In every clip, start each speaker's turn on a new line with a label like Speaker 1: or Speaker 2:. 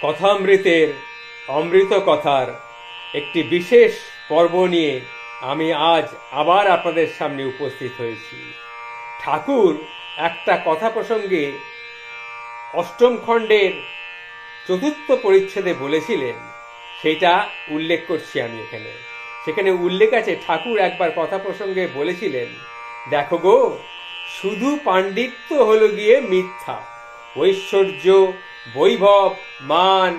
Speaker 1: কথামৃতের অমৃত কথার একটি বিশেষ পর্ব নিয়ে আমি আজ আবার আপনাদের সামনে উপস্থিত হয়েছি। ঠাকুর একটা কথা প্রসঙ্গে অষ্টম খণ্ডের চতুর্থ পরিচ্ছেদে বলেছিলেন, সেটা উল্লেখ করছি আমি এখানে। সেখানে উল্লেখ আছে, ঠাকুর একবার কথা প্রসঙ্গে বলেছিলেন, দেখো গো, শুধু পাণ্ডিত্য হলো গিয়ে মিথ্যা, ঐশ্বর্য, বৈভব, মান,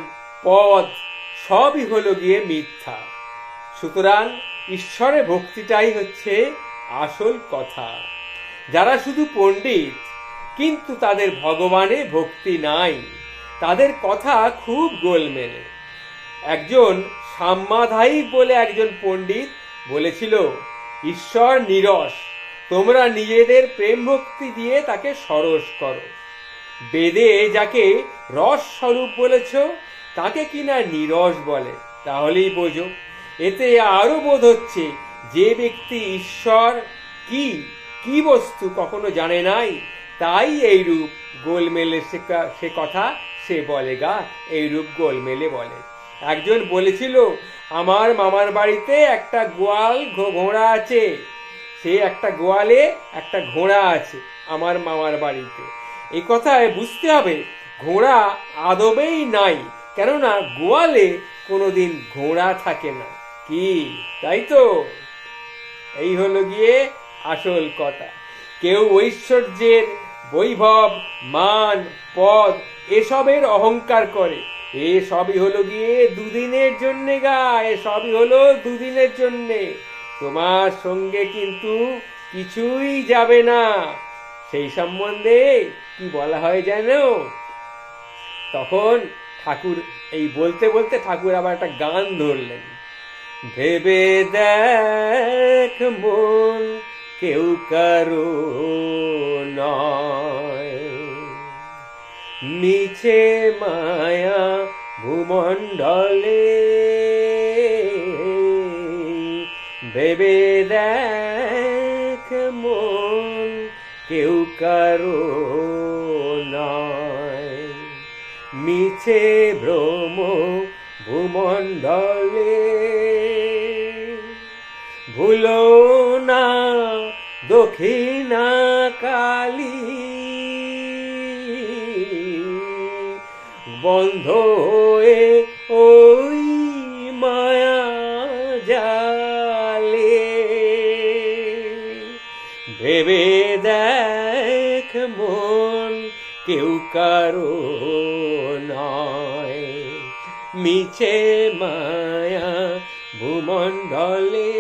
Speaker 1: পদ সবই হলো গিয়ে মিথ্যা। সুতরাং ঈশ্বরে ভক্তিটাই হচ্ছে আসল কথা। যারা শুধু পণ্ডিত কিন্তু তাদের ভগবানে ভক্তি নাই, তাদের কথা খুব গোলমেলে। একজন সাম্মাধায়ী বলে একজন পণ্ডিত বলেছিল, ঈশ্বর নীরস, তোমরা নিজেদের প্রেম ভক্তি দিয়ে তাকে সরস করো। বেদে যাকে রস স্বরূপ বলেছ তাকে কিনা নীরস বলে, তাহলেই বোঝো। এতে আরো বোধ হচ্ছে যে ব্যক্তি ঈশ্বর কি কি বস্তু কখনো জানে নাই, তাই এইরূপ গোলমেলে সে কথা সে বলে গা, এইরূপ গোলমেলে বলে। একজন বলেছিল, আমার মামার বাড়িতে একটা গোয়াল ঘোড়া আছে, সে একটা গোয়ালে একটা ঘোড়া আছে আমার মামার বাড়িতে। এই কথায় বুঝতে হবে ঘোড়া আদবেই নাই, কেননা গোয়ালে কোনোদিন ঘোড়া থাকে না। কি তাই তো? এই হলো গিয়ে আসল কথা। কেউ ঐশ্বর্যের, বৈভব, মান, পদ এসবের অহংকার করে, এসবই হলো গিয়ে দুদিনের জন্যে গা, এসবই হলো দুদিনের জন্যে। তোমার সঙ্গে কিন্তু কিছুই যাবে না। সেই সম্বন্ধে কি বলা হয় জানো? তখন ঠাকুর এই বলতে বলতে ঠাকুর আবার একটা গান ধরলেন। ভেবে দেখ মন, কেউ কারো নয়, মিছে মায়া ভূমণ্ডলে। ভেবে দেখ মন, কেউ কারো নয়, মিছে ভ্রম ভূমণ্ডলে। ভুলো না দক্ষিণা কালী, বন্ধ হয়ে ওই মায়া জালে। ভেবে দেখ মন, কেউ কারো নয়, মিছে মায়া ভূমণ্ডলে।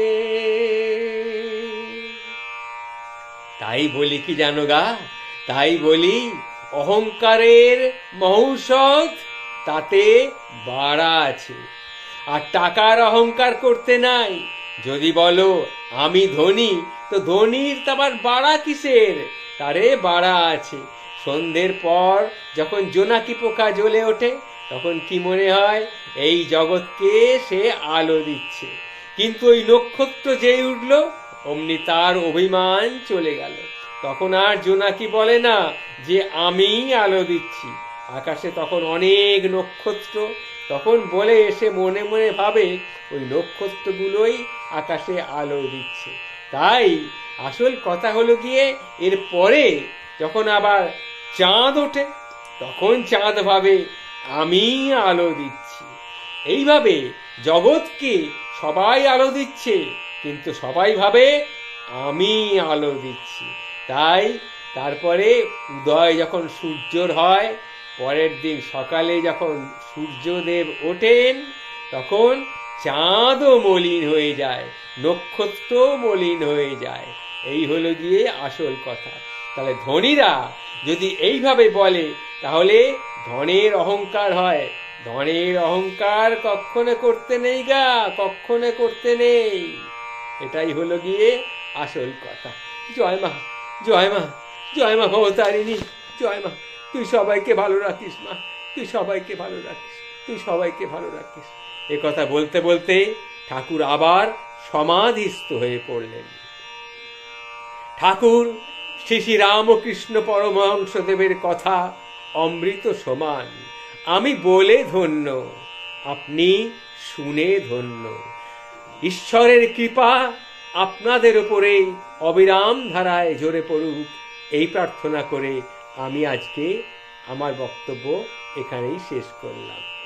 Speaker 1: তাই বলি কি জানো গা, তাই বলি অহংকারের মহৌষধ তাতে বাড়া আছে, আর টাকার অহংকার করতে নাই। যদি বলো আমি ধনী, তো ধনীর তার বাড়া কিসের? তারে বাড়া আছে। সন্ধ্যের পর যখন জোনাকি পোকা জ্বলে ওঠে, তখন কি মনে হয় এই জগৎকে সে আলো দিচ্ছে। কিন্তু ওই নক্ষত্র যেই উঠল, অমনি তার অভিমান চলে গেল। তখন আর জোনাকি বলে না যে আমি আলো দিচ্ছি। আকাশে তখন অনেক নক্ষত্র, তখন বলে এসে মনে মনে ভাবে ওই নক্ষত্রগুলোই আকাশে আলো দিচ্ছে। তাই আসল কথা হলো গিয়ে, এর পরে যখন আবার চাঁদ ওঠে, তখন চাঁদ ভাবে আমি আলো দিচ্ছি। এইভাবে জগৎকে সবাই আলো দিচ্ছে, কিন্তু সবাই ভাবে আমি আলো দিচ্ছি। তাই তারপরে উদয় যখন সূর্যর হয়, পরের দিন সকালে যখন সূর্যদেব ওঠেন, তখন চাঁদও মলিন হয়ে যায়, নক্ষত্র মলিন হয়ে যায়। এই হলো গিয়ে আসল কথা। তাহলে ধনীরা যদি এইভাবে বলে, তাহলে ধনের অহংকার হয়। ধনের অহংকার কখনো করতে নেই গা, কখনো করতে নেই। এটাই হলো গিয়ে আসল কথা। জয় মা, জয় মা, জয় মা ভবতারিণী, জয় মা। তুই সবাইকে ভালো রাখিস মা, তুই সবাইকে ভালো রাখিস, তুই সবাইকে ভালো রাখিস। এ কথা বলতে বলতে ঠাকুর আবার সমাধিস্থ হয়ে পড়লেন। ঠাকুর শ্রী শ্রী রামকৃষ্ণ পরমহংসদেবের কথা অমৃত সমান, আমি বলে ধন্য, আপনি শুনে ধন্য। ঈশ্বরের কৃপা আপনাদের উপরে অবিরাম ধারায় ঝরে পড়ুক, এই প্রার্থনা করে আমি আজকে আমার বক্তব্য এখানেই শেষ করলাম।